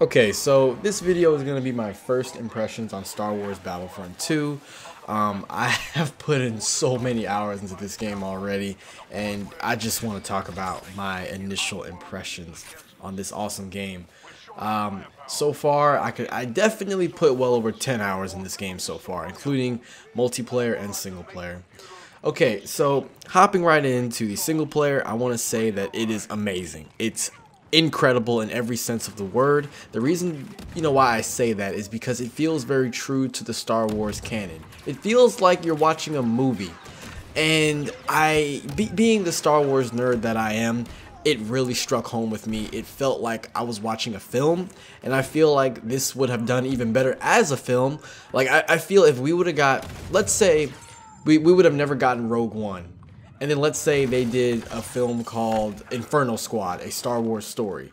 Okay, so this video is going to be my first impressions on Star Wars Battlefront 2. I have put in so many hours into this game already, and I just want to talk about my initial impressions on this awesome game. So far, I definitely put well over 10 hours in this game so far, including multiplayer and single player. Okay, so hopping right into the single player, I want to say that it is amazing. It's incredible in every sense of the word. The reason, why I say that is because it feels very true to the Star Wars canon. It feels like you're watching a movie. And being the Star Wars nerd that I am, it really struck home with me. It felt like I was watching a film, and I feel like this would have done even better as a film. Like, I feel if we would have got, let's say, we would have never gotten Rogue One. And then let's say they did a film called Inferno Squad, a Star Wars story.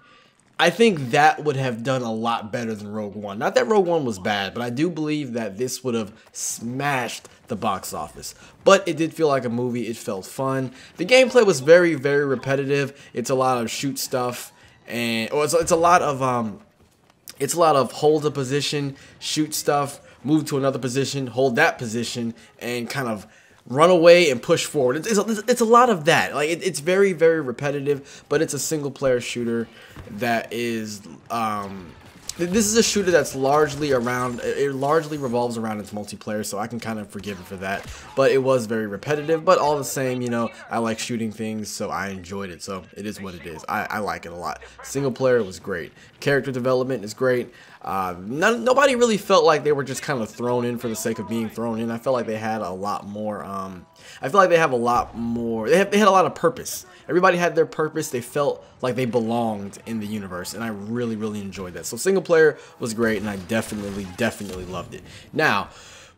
I think that would have done a lot better than Rogue One. Not that Rogue One was bad, but I do believe that this would have smashed the box office. But it did feel like a movie. It felt fun. The gameplay was very, very repetitive. It's a lot of shoot stuff, and it's a lot of hold a position, shoot stuff, move to another position, hold that position, and kind of run away and push forward. It's a lot of that. Like it's very, very repetitive, but it's a single player shooter that is this is a shooter that's largely revolves around its multiplayer, so I can kind of forgive it for that. But it was very repetitive, but all the same, I like shooting things, so I enjoyed it. So it is what it is. I like it a lot. Single player was great. Character development is great. Nobody really felt like they were just kind of thrown in for the sake of being thrown in. I felt like they had a lot more. I feel like they have a lot more. They had a lot of purpose. Everybody had their purpose. They felt like they belonged in the universe, and I really, really enjoyed that. So single player was great, and I definitely loved it. Now,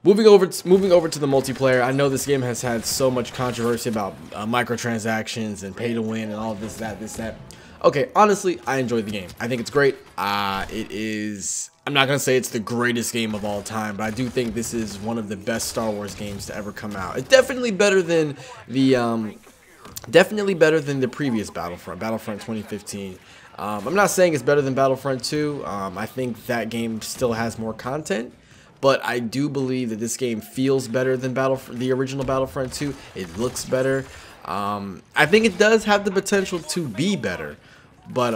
moving over to the multiplayer, I know this game has had so much controversy about microtransactions and pay to win and all this, that. Okay, honestly, I enjoyed the game. I think it's great. It is. I'm not gonna say it's the greatest game of all time, but I do think this is one of the best Star Wars games to ever come out. It's definitely better than the previous Battlefront 2015. I'm not saying it's better than Battlefront 2. I think that game still has more content, but I do believe that this game feels better than the original Battlefront 2. It looks better. I think it does have the potential to be better, but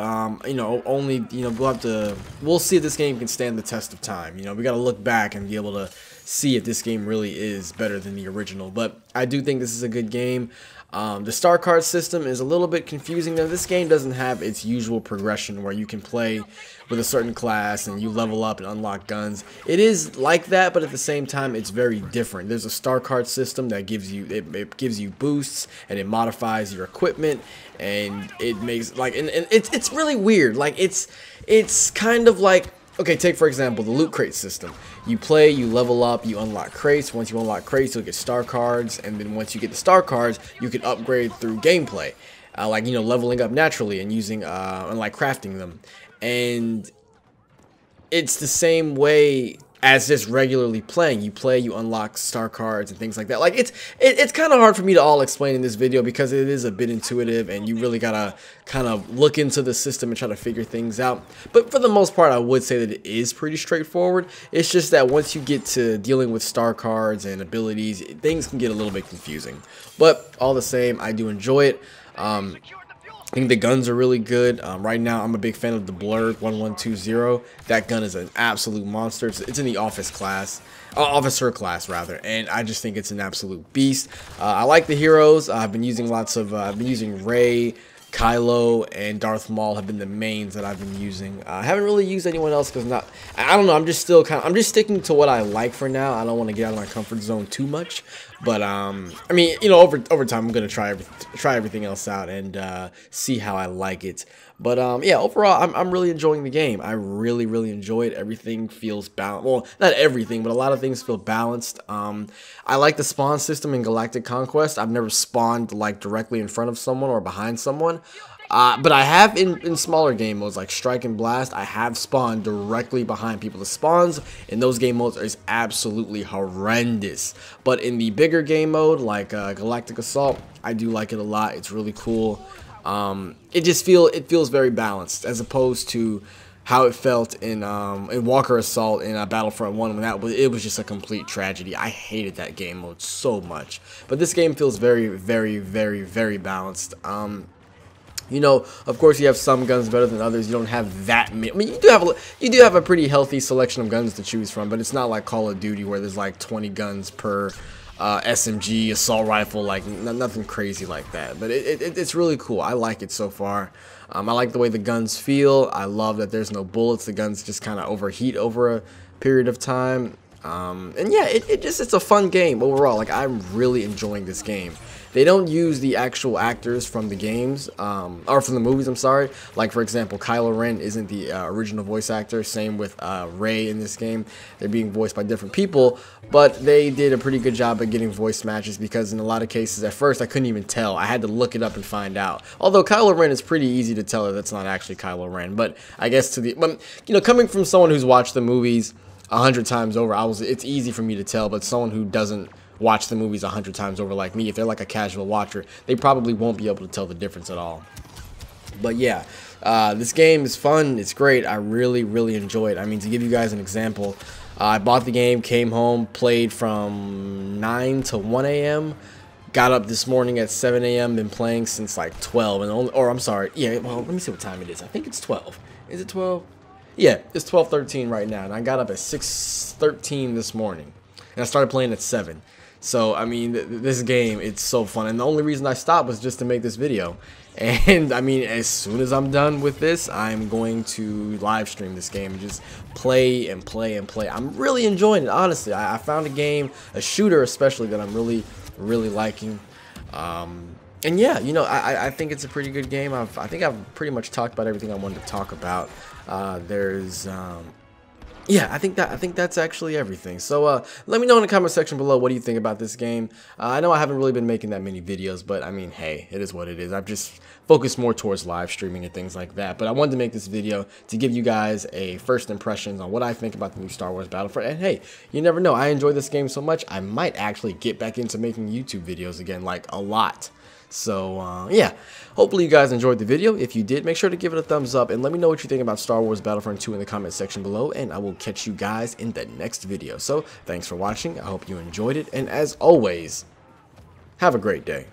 we'll see if this game can stand the test of time. We got to look back and be able to see if this game really is better than the original. But I do think this is a good game. The star card system is a little bit confusing though. This game doesn't have its usual progression where you can play with a certain class and you level up and unlock guns. It is like that, but at the same time it's very different. There's a star card system that gives you boosts, and it modifies your equipment, and it makes and it's really weird. Like it's kind of like, okay, take for example the loot crate system. You play, you level up, you unlock crates. Once you unlock crates, you'll get star cards, and then once you get the star cards, you can upgrade through gameplay, leveling up naturally and using and crafting them. And it's the same way as just regularly playing. You play, you unlock star cards and things like that. Like it's kind of hard for me to all explain in this video because it is a bit intuitive, and you really gotta kind of look into the system and try to figure things out. But for the most part, I would say that it is pretty straightforward. It's just that once you get to dealing with star cards and abilities, things can get a little bit confusing. But all the same, I do enjoy it. I think the guns are really good. Right now, I'm a big fan of the Blurred 1120. That gun is an absolute monster. It's in the officer class rather, and I just think it's an absolute beast. I like the heroes. I've been using Rey, Kylo, and Darth Maul have been the mains that I've been using. I haven't really used anyone else because I don't know. I'm just sticking to what I like for now. I don't want to get out of my comfort zone too much. But I mean, over time, I'm gonna try everything else out and see how I like it. But yeah, overall, I'm really enjoying the game. I really enjoy it. Everything feels balanced. Well, not everything, but a lot of things feel balanced. I like the spawn system in Galactic Conquest. I've never spawned directly in front of someone or behind someone. But I have in smaller game modes like Strike and Blast, I have spawned directly behind people. The spawns in those game modes is absolutely horrendous. But in the bigger game mode like Galactic Assault, I do like it a lot. It's really cool. It feels very balanced as opposed to how it felt in Walker Assault in Battlefront 1 when it was just a complete tragedy. I hated that game mode so much. But this game feels very, very, very, very balanced. You know, of course, you have some guns better than others. You don't have that many. I mean, you do have a pretty healthy selection of guns to choose from, but it's not like Call of Duty where there's like 20 guns per SMG, assault rifle, like nothing crazy like that. But it's really cool. I like it so far. I like the way the guns feel. I love that there's no bullets. The guns just kind of overheat over a period of time. And yeah, it's a fun game overall. Like, I'm really enjoying this game. They don't use the actual actors from the games, or from the movies, I'm sorry. Like, for example, Kylo Ren isn't the original voice actor. Same with Rey in this game. They're being voiced by different people, but they did a pretty good job at getting voice matches, because in a lot of cases, at first, I couldn't even tell. I had to look it up and find out. Although Kylo Ren is pretty easy to tell that that's not actually Kylo Ren. But I guess you know, coming from someone who's watched the movies 100 times over, it's easy for me to tell. But someone who doesn't watch the movies 100 times over like me, if they're like a casual watcher, they probably won't be able to tell the difference at all. But yeah, this game is fun. It's great. I really, really enjoy it. I mean, to give you guys an example, I bought the game, came home, played from 9 to 1 a.m. Got up this morning at 7 a.m. Been playing since like 12, or I'm sorry, yeah. Well, let me see what time it is. I think it's 12. Is it 12? Yeah, it's 12:13 right now, and I got up at 6:13 this morning, and I started playing at 7. So, I mean, this game, it's so fun. And the only reason I stopped was just to make this video. And, I mean, as soon as I'm done with this, I'm going to live stream this game and just play and play and play. I'm really enjoying it, honestly. I found a game, a shooter especially, that I'm really, really liking. And, yeah, you know, I think it's a pretty good game. I think I've pretty much talked about everything I wanted to talk about. Yeah, I think that's actually everything. So let me know in the comment section below, what do you think about this game. I know I haven't really been making that many videos, but I mean, hey, it is what it is. I've just focused more towards live streaming and things like that. But I wanted to make this video to give you guys a first impressions on what I think about the new Star Wars Battlefront. And hey, you never know, I enjoy this game so much, I might actually get back into making YouTube videos again, like a lot. So, yeah, hopefully you guys enjoyed the video. If you did, make sure to give it a thumbs up and let me know what you think about Star Wars Battlefront 2 in the comment section below, and I will catch you guys in the next video. So, thanks for watching. I hope you enjoyed it, and as always, have a great day.